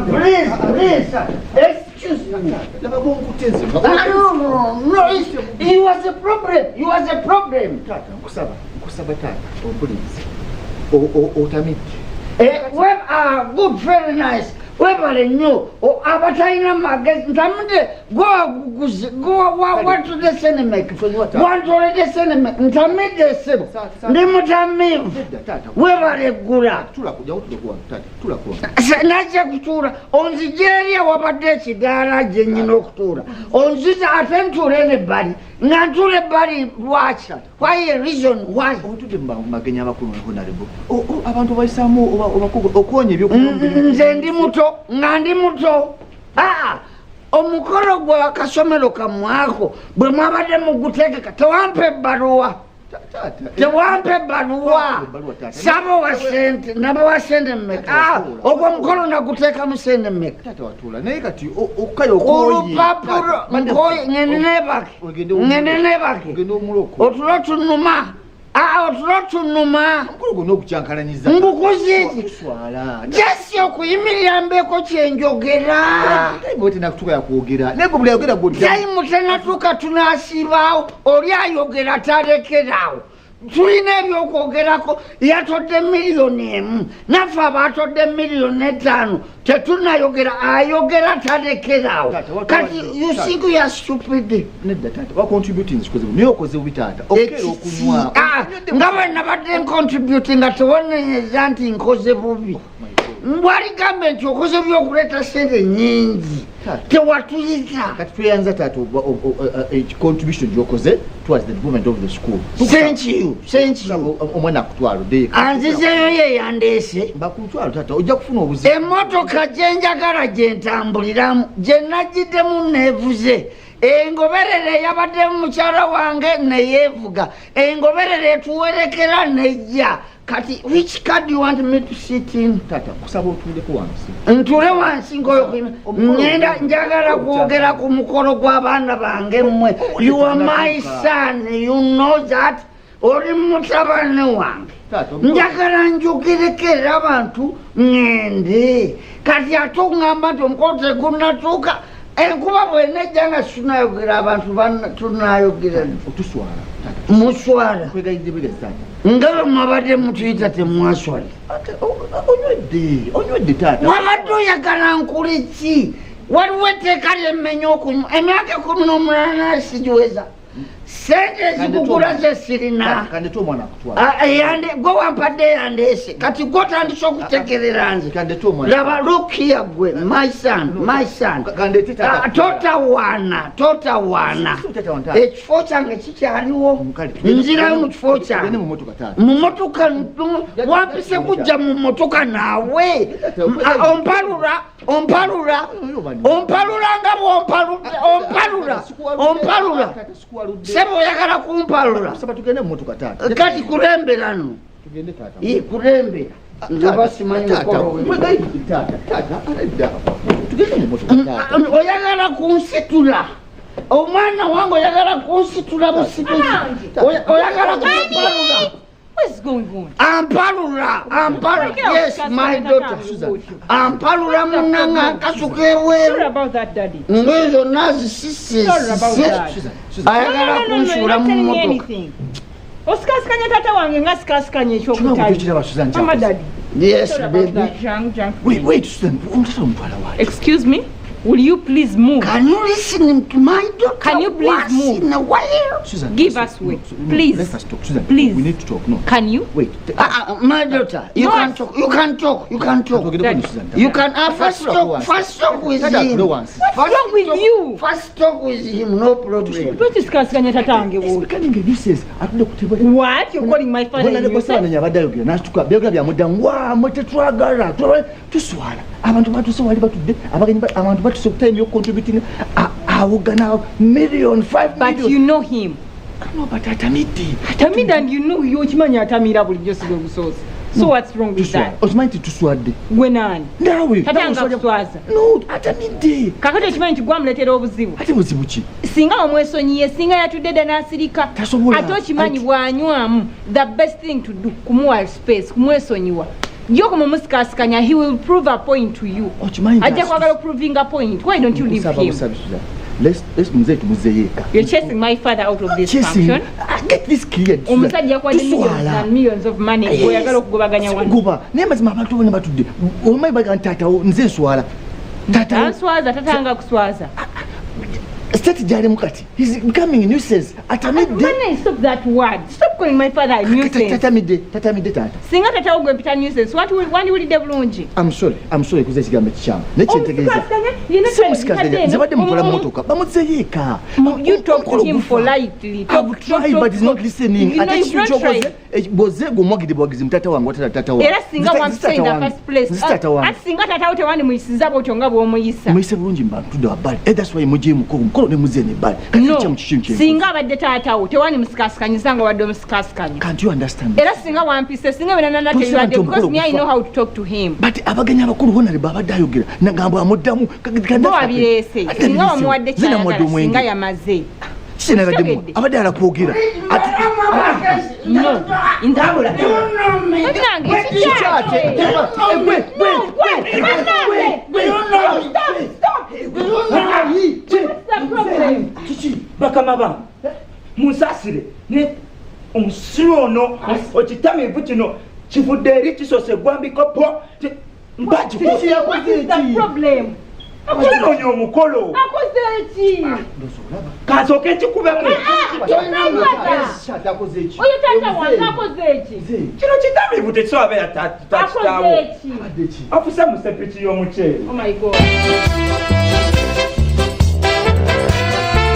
Please, excuse me. No, he was a problem. He was a problem. Good, very nice. Webale nyo o abataina magazine ntamde go what to the cinema want to the cinema ntamde sebo ndimutamivu webale gula tula nacha kutura onzijeria wabade chidara jenyino kutura onziza atenture ne bali ngantule bali wacha why a reason why otude magenya bakulu honorable abantu baisamu okonye byo nze ndi muto ngandi muto omukolo gwa kasomero kamwako bwe mwabadde mugutegeka tewampe baruwa sabo wa sente nabo wa sente mmeka ogwo mukolo naguteeka mu sente mmeka tata watula naye kati okayo koyi ngende nebake otulo tunuma otulotunuma nokucyankalaniza mbukuziki jasi okuyimirira mbeko kyenjogera tayimu tenatuka tunasibaawo oli ayogera talekerawo tulina ebyokwogerako yatodde miliyoni emu naffe abatodde miliyoni 5 tetunayogera ayogera talekerawo kati you think you are stupid nga bwe nabadde ncontributing nga tewonenyeza nti nkoze bubi mbwaligambe nti okoze byokuleeta sente nyingi tewatuyiza kati tweyanza taata contribution gyokoze towards the development of the school. Thank you. Omwana akutwaludde anzizeyo ye yandeese bakutwalo taata ojja kufuna obuzibu emmotoka gye njagala gye ntambuliramu gye nagiddemu neevuze engoberere yabaddemu mukyala wange neyeevuga engoberere etuwerekera nejja kati which card do you want me to sit in tata kusaba otuleko wansi ntule wansi ngoyo ngenda njagala kwogera ku mukolo gw'abaana bange mmwe you are my son you know that oli mutabani wange njagala njogerekera abantu ngende kati ate okungamba nti omukolo tegunnatuuka enkuba bwenejja nga tunayogera abantu tunayogera otuswala muswala ngalo mwabadde mutuyita temwaswala onywedde taata wabadde oyagala nkule ki waliwo etteeka lyemmenya okunywa emyaka 18 sigiweza sente zikugula ze sirina gwe wampadde yandeese kati gwotandise okutegerera nze laba look here gwe my son totawaana ekifo kyange kikyaliwo nzirayo mu kifo kyange mu motoka wampise kujja mu motoka naawe ompalula nga bwompalula sebo oyagala kumpalula kati kulemberano kulembera oyagala kunsitula omwana wange oyagala kunsitula busitu oyagala kumpalula. What's going on? Ampalula. Yes, my daughter. Ampalula munanga kasuke wewe. Sorry about that, Daddy. Ngezo nazi sisi. Sorry about that. Ayagala kunshura mu motoka. Osikasikanya tata wange ngasiikasikanya ekyokutayi. Mama, Daddy. Yes, baby. Wait, Susan. Excuse me? Will you please move? Can you listen to my daughter? Can you please move? In a while? Susan, give us way. Please. Let us talk. Susan, please. We need to talk. No. Can you? Wait. My daughter, you can talk. You can talk. You can first talk with him. What's wrong with you? First talk with him, no problem. What is Kaskanya Tatange? It's becoming a nuisance. What? You're calling my father? Abantu batusobola batudde abantu batusobola time contributing awogana million 5 million. But you know him. No, but atamiti and you know you chimanya atamira bulijjo sigo busozi. So what's wrong with that? Okimanyi nti tuswadde. Gwe nani? Naawe. Tatanga kuswaza. No, atamidde. Kakati ekimanyi nti gwamuleetera obuzibu. Ate buzibu ki? Singa omwesonyiye singa yatudde dda n'asirika. Ate okimanyi bw'anywamu the best thing to do kumuwa space kumwesonyiwa. Yo kumumusikaasikanya he will prove a point to you. Ajja kwagala proving a point. Why don't you leave him? Let's mzee tumuzeyeka. You're chasing my father out of this function. Get this clear. Omusajja kwa millions of money oyagala okugobaganya wano. Goba naye mazima abantu bonna batudde. Omanyi baga ntata nze nswala. Tata nswaza tatanga kuswaza. State jali mukati. He's becoming a nuisance. Atamidde. Man, stop that word. Stop calling my father a nuisance. Tatamidde tata. Singa tata ogwe mpita nuisance. Wandi wulidde bulungi. I'm sorry kuze ekigambo ekikyamu. Nekyentegeeza. Nzabadde mukola mmotoka. Bamuzeyeeka. You talk to him politely. I've tried but he's not listening. Ate ekintu kyokoze boze gomwagidde bwagizi mutata wange watata tata wange. Era singa wampisa in the first place. Ate singa tata wo tewandi muyisiza bwotyo nga bw'omuyisa. Muyise bulungi mbantudde wabbali. That's why mujje mukolo ne muze ne bbali. No. Singa abadde taata wo tewandi musikasikanyiza nga wadde omusikasikanyi. Can't you understand? Era singa wampise singa benana teywadde because me I know how to talk to him. But abagenyi abakulu bonna babadde ayogera nagamba amuddamu. Bo wabireese. Singa wamuwadde kyayagala singa yamaze. Abadde alakwogera. No. Indabula. Bakama ba musasire ne omusiru ono okitamivu kino kivudde eri kisose gwambiko po mbaji problem. akononya omukolo Akoze ki? kasooka ekikubemu Oyo tata wange akoze ki? kino kitamivu tekisobola tatitawo Akoze ki? afusa mu sepiki y'omuceere. Oh my God.